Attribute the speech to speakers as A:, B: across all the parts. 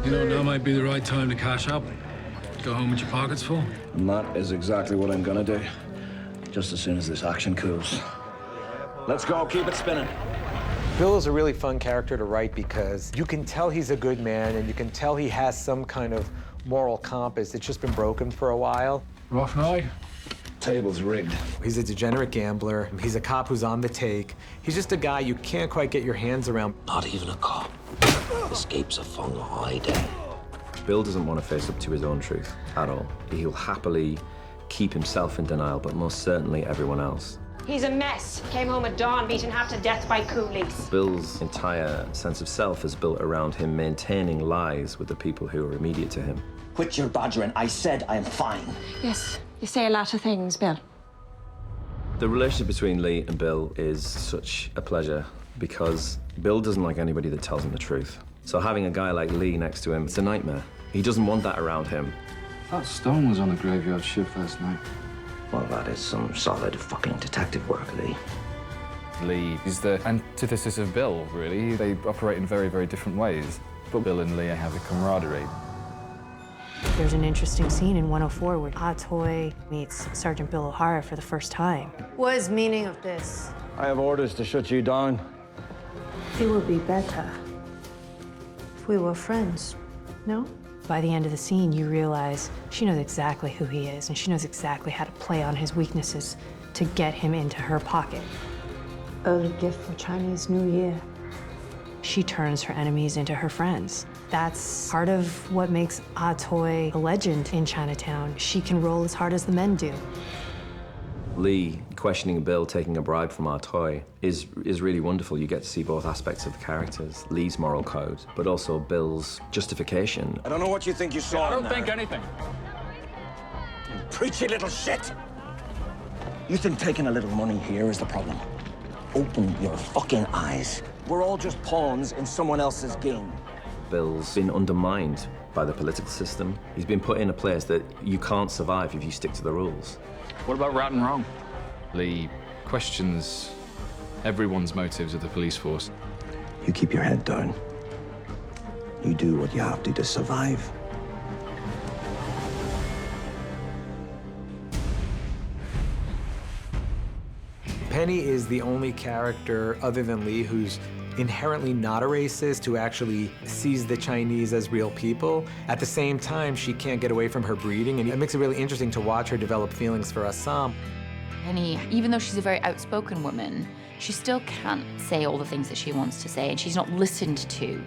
A: You know, now might be the right time to cash up. Go home with your pockets full.
B: And that is exactly what I'm gonna do. Just as soon as this action cools. Let's go, keep it spinning.
C: Bill is a really fun character to write because you can tell he's a good man and you can tell he has some kind of moral compass. It's just been broken for a while.
A: Rough night.
B: Table's rigged.
C: He's a degenerate gambler. He's a cop who's on the take. He's just a guy you can't quite get your hands around.
D: Not even a cop escapes a Feng Hai day.
E: Bill doesn't want to face up to his own truth at all. He'll happily keep himself in denial, but most certainly everyone else.
F: He's a mess. Came home at dawn, beaten half to death by coolies.
E: Bill's entire sense of self is built around him maintaining lies with the people who are immediate to him.
D: Quit your badgering. I said I'm fine.
F: Yes, you say a lot of things, Bill.
E: The relationship between Lee and Bill is such a pleasure because Bill doesn't like anybody that tells him the truth. So having a guy like Lee next to him, it's a nightmare. He doesn't want that around him.
A: That stone was on the graveyard shift last night.
D: Well, that is some solid fucking detective work, Lee.
G: Lee is the antithesis of Bill, really. They operate in very, very different ways. But Bill and Lee have a camaraderie.
H: There's an interesting scene in 104 where Ah Toy meets Sergeant Bill O'Hara for the first time.
I: What is meaning of this?
B: I have orders to shut you down.
I: It would be better if we were friends, no?
H: By the end of the scene, you realize she knows exactly who he is, and she knows exactly how to play on his weaknesses to get him into her pocket.
I: Early gift for Chinese New Year.
H: She turns her enemies into her friends. That's part of what makes Ah Toy a legend in Chinatown. She can roll as hard as the men do.
E: Lee questioning Bill taking a bribe from our toy is really wonderful. You get to see both aspects of the characters. Lee's moral code, but also Bill's justification.
B: I don't know what you think you saw.
G: I don't think anything.
B: Preachy little shit! You think taking a little money here is the problem? Open your fucking eyes. We're all just pawns in someone else's game.
E: Bill's been undermined by the political system. He's been put in a place that you can't survive if you stick to the rules.
G: What about right and wrong? Lee questions everyone's motives of the police force.
D: You keep your head down. You do what you have to survive.
C: Penny is the only character other than Lee who's inherently not a racist, who actually sees the Chinese as real people. At the same time, she can't get away from her breeding, and it makes it really interesting to watch her develop feelings for Assam.
J: Penny, even though she's a very outspoken woman, she still can't say all the things that she wants to say, and she's not listened to.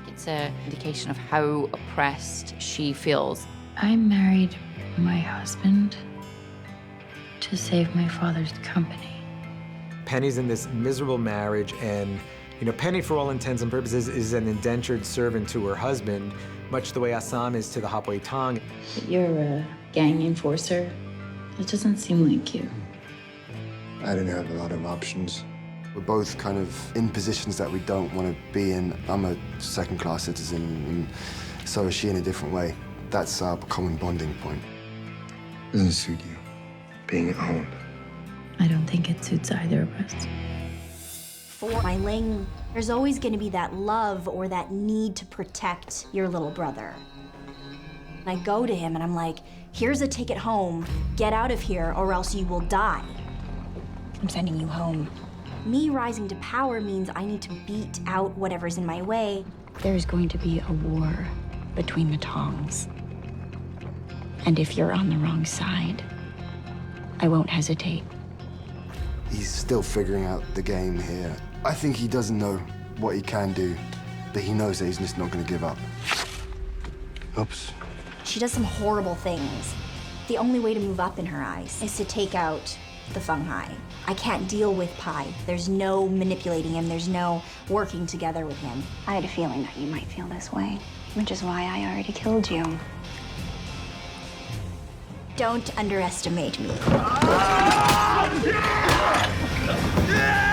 J: It's an indication of how oppressed she feels.
K: I married my husband to save my father's company.
C: Penny's in this miserable marriage, and you know, Penny, for all intents and purposes, is an indentured servant to her husband, much the way Assam is to the Hapway Tong.
K: You're a gang enforcer. That doesn't seem like you.
L: I didn't have a lot of options. We're both kind of in positions that we don't want to be in. I'm a second-class citizen, and so is she in a different way. That's our common bonding point.
M: Doesn't suit you, being owned.
K: I don't think it suits either of us.
N: For my Ling, there's always going to be that love or that need to protect your little brother. And I go to him and I'm like, here's a ticket home. Get out of here or else you will die. I'm sending you home. Me rising to power means I need to beat out whatever's in my way.
K: There's going to be a war between the Tongs. And if you're on the wrong side, I won't hesitate.
L: He's still figuring out the game here. I think he doesn't know what he can do, but he knows that he's just not going to give up.
M: Oops.
N: She does some horrible things. The only way to move up in her eyes is to take out the Feng Hai. I can't deal with Pai. There's no manipulating him. There's no working together with him.
O: I had a feeling that you might feel this way, which is why I already killed you.
N: Don't underestimate me.
O: Yeah!